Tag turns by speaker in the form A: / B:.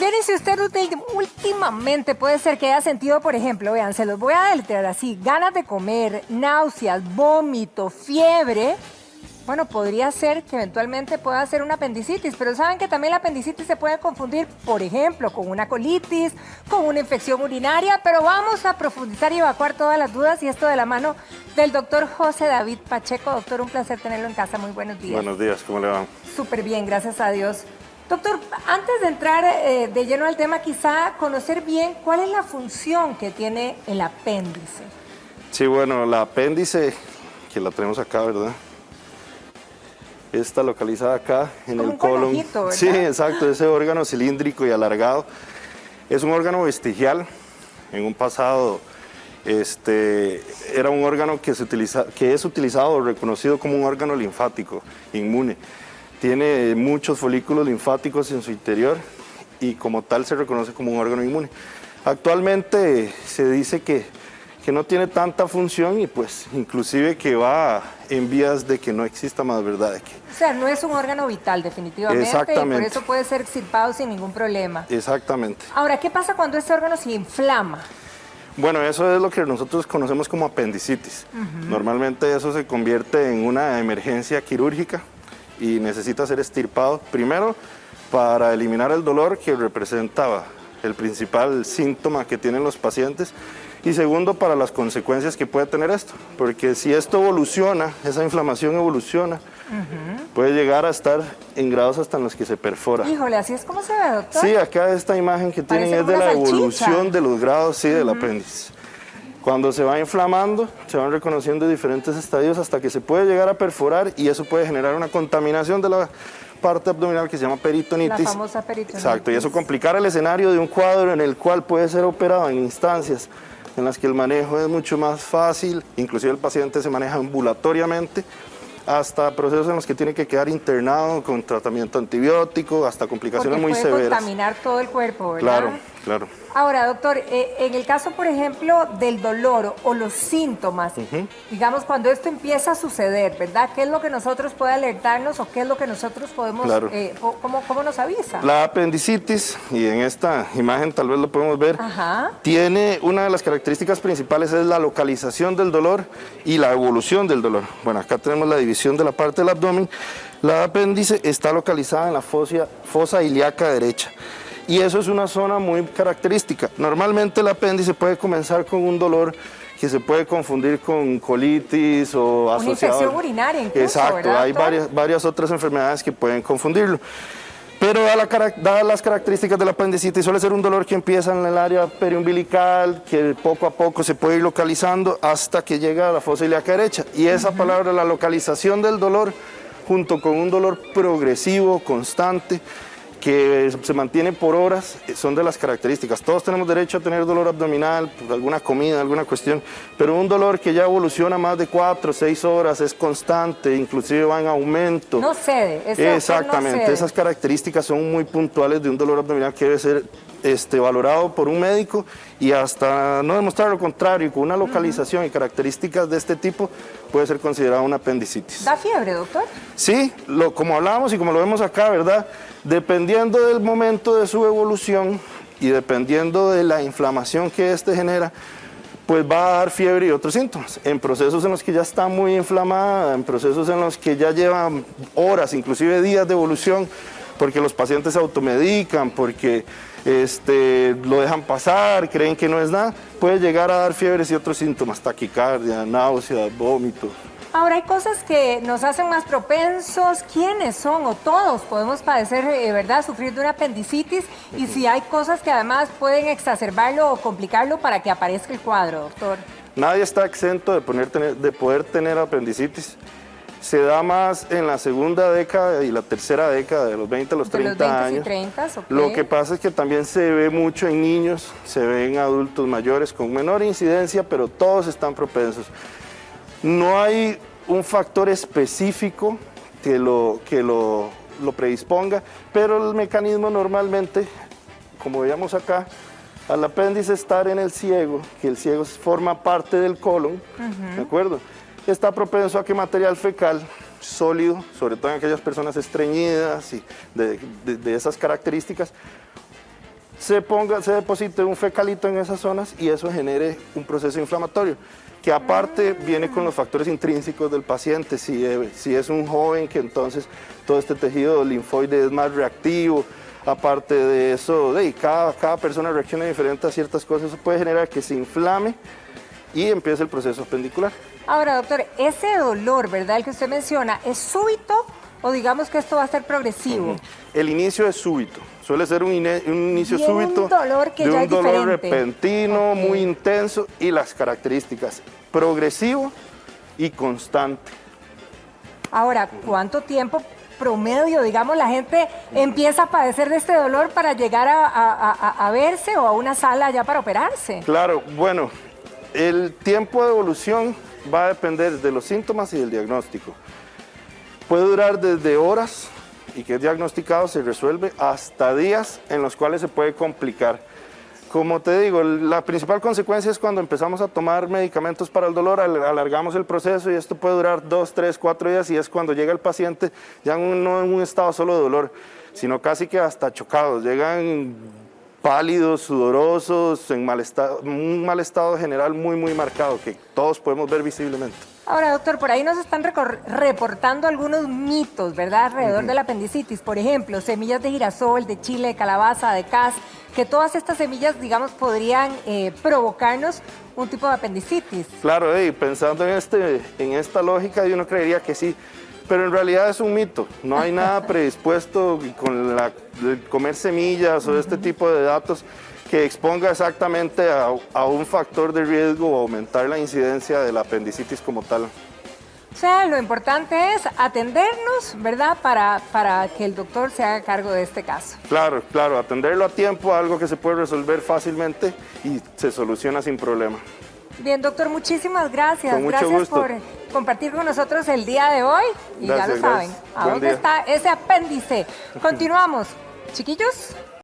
A: Bien, y si usted últimamente puede ser que haya sentido, por ejemplo, vean, se los voy a deletrear así, ganas de comer, náuseas, vómito, fiebre, bueno, podría ser que eventualmente pueda ser una apendicitis, pero saben que también la apendicitis se puede confundir, por ejemplo, con una colitis, con una infección urinaria, pero vamos a profundizar y evacuar todas las dudas y esto de la mano del doctor José David Pacheco. Doctor, un placer tenerlo en casa, muy buenos días.
B: Buenos días, ¿cómo le va?
A: Súper bien, gracias a Dios. Doctor, antes de entrar de lleno al tema, quizá conocer bien cuál es la función que tiene el apéndice.
B: Sí, bueno, la apéndice, que la tenemos acá, ¿verdad? Está localizada acá en el colon.
A: ¿Verdad?
B: Sí, exacto, ese órgano cilíndrico y alargado. Es un órgano vestigial. En un pasado era un órgano que es utilizado o reconocido como un órgano linfático, inmune. Tiene muchos folículos linfáticos en su interior y como tal se reconoce como un órgano inmune. Actualmente se dice que no tiene tanta función y pues inclusive que va en vías de que no exista más, ¿verdad?
A: O sea, no es un órgano vital definitivamente.
B: Exactamente.
A: Y por eso puede ser extirpado sin ningún problema.
B: Exactamente.
A: Ahora, ¿qué pasa cuando este órgano se inflama?
B: Bueno, eso es lo que nosotros conocemos como apendicitis. Normalmente eso se convierte en una emergencia quirúrgica y necesita ser extirpado, primero para eliminar el dolor que representaba el principal síntoma que tienen los pacientes y segundo para las consecuencias que puede tener esto, porque si esto evoluciona, esa inflamación evoluciona, puede llegar a estar en grados hasta en los que se perfora.
A: Híjole, ¿así es como se ve, doctor?
B: Sí, acá esta imagen que tienen es de la evolución de los grados, sí, del apéndice. Cuando se va inflamando, se van reconociendo diferentes estadios hasta que se puede llegar a perforar y eso puede generar una contaminación de la parte abdominal que se llama peritonitis.
A: La famosa peritonitis.
B: Exacto, y eso complicar el escenario de un cuadro en el cual puede ser operado en instancias en las que el manejo es mucho más fácil, inclusive el paciente se maneja ambulatoriamente, hasta procesos en los que tiene que quedar internado con tratamiento antibiótico, hasta complicaciones muy severas.
A: Puede contaminar todo el cuerpo, ¿verdad?
B: Claro, claro.
A: Ahora, doctor, en el caso, por ejemplo, del dolor o los síntomas, digamos, cuando esto empieza a suceder, ¿verdad? ¿Qué es lo que nosotros puede alertarnos o qué es lo que nosotros podemos, cómo nos avisa?
B: La apendicitis, y en esta imagen tal vez lo podemos ver, tiene una de las características principales es la localización del dolor y la evolución del dolor. Bueno, acá tenemos la división de la parte del abdomen. La apéndice está localizada en la fosa ilíaca derecha. Y eso es una zona muy característica. Normalmente el apéndice puede comenzar con un dolor que se puede confundir con colitis o asociado. Una
A: infección urinaria incluso,
B: exacto,
A: ¿verdad,
B: hay varias otras enfermedades que pueden confundirlo. Pero dadas las características del apendicitis, suele ser un dolor que empieza en el área periumbilical, que poco a poco se puede ir localizando hasta que llega a la fosa ilíaca derecha. Y esa palabra, la localización del dolor, junto con un dolor progresivo, constante, que se mantiene por horas, son de las características. Todos tenemos derecho a tener dolor abdominal, por alguna comida, alguna cuestión, pero un dolor que ya evoluciona más de 4 o 6 horas, es constante, inclusive va en aumento.
A: No cede.
B: Exactamente,
A: no cede.
B: Esas características son muy puntuales de un dolor abdominal que debe ser valorado por un médico y hasta no demostrar lo contrario, con una localización y características de este tipo, puede ser considerado una apendicitis.
A: ¿Da fiebre, doctor?
B: Sí, como hablábamos y como lo vemos acá, ¿verdad? Dependiendo del momento de su evolución y dependiendo de la inflamación que genera, pues va a dar fiebre y otros síntomas. En procesos en los que ya está muy inflamada, en procesos en los que ya llevan horas, inclusive días de evolución, porque los pacientes se automedican, porque lo dejan pasar, creen que no es nada, puede llegar a dar fiebres y otros síntomas, taquicardia, náuseas, vómito.
A: Ahora, hay cosas que nos hacen más propensos. ¿Quiénes son o todos podemos padecer, verdad, sufrir de una apendicitis? Y si hay cosas que además pueden exacerbarlo o complicarlo para que aparezca el cuadro, doctor.
B: Nadie está exento de poder tener apendicitis. Se da más en la segunda década y la tercera década, de los 20 a los 30 años.
A: Y 30, okay.
B: Lo que pasa es que también se ve mucho en niños, se ve en adultos mayores con menor incidencia, pero todos están propensos. No hay un factor específico que lo predisponga, pero el mecanismo normalmente, como veíamos acá, al apéndice estar en el ciego, que el ciego forma parte del colon, ¿de acuerdo? Está propenso a que material fecal sólido, sobre todo en aquellas personas estreñidas y de esas características, se deposite un fecalito en esas zonas y eso genere un proceso inflamatorio, que aparte viene con los factores intrínsecos del paciente. Si es un joven, que entonces todo este tejido linfoide es más reactivo. Aparte de eso, cada persona reacciona diferente a ciertas cosas. Eso puede generar que se inflame y empiece el proceso apendicular.
A: Ahora, doctor, ese dolor, ¿verdad?, el que usted menciona, ¿es súbito o digamos que esto va a ser progresivo?
B: El inicio es súbito. Suele ser un inicio súbito,
A: un dolor que
B: de
A: ya
B: un
A: es
B: dolor
A: diferente.
B: repentino,
A: Ok.
B: muy intenso, y las características: progresivo y constante.
A: Ahora, ¿cuánto tiempo promedio, digamos, la gente empieza a padecer de este dolor para llegar a verse o a una sala ya para operarse?
B: Claro, bueno, el tiempo de evolución va a depender de los síntomas y del diagnóstico. Puede durar desde horas, y que es diagnosticado, se resuelve, hasta días en los cuales se puede complicar. Como te digo, la principal consecuencia es cuando empezamos a tomar medicamentos para el dolor, alargamos el proceso y esto puede durar 2, 3, 4 días, y es cuando llega el paciente ya no en un estado solo de dolor, sino casi que hasta chocados. Llegan pálidos, sudorosos, en un mal estado general muy marcado, que todos podemos ver visiblemente.
A: Ahora, doctor, por ahí nos están reportando algunos mitos, ¿verdad?, alrededor de la apendicitis. Por ejemplo, semillas de girasol, de chile, de calabaza, de cas, que todas estas semillas, digamos, podrían provocarnos un tipo de apendicitis.
B: Claro, pensando en esta lógica, uno creería que sí, pero en realidad es un mito. No hay nada predispuesto con el comer semillas o este tipo de datos que exponga exactamente a un factor de riesgo o aumentar la incidencia de la apendicitis como tal.
A: O sea, lo importante es atendernos, ¿verdad?, para que el doctor se haga cargo de este caso.
B: Claro, atenderlo a tiempo, algo que se puede resolver fácilmente y se soluciona sin problema.
A: Bien, doctor, muchísimas gracias.
B: Con mucho
A: Gracias
B: gusto.
A: por compartir con nosotros el día de hoy. Y
B: Gracias,
A: ya lo saben,
B: gracias.
A: ¿a
B: Buen
A: dónde
B: día.
A: está ese apéndice? Continuamos. Chiquillos.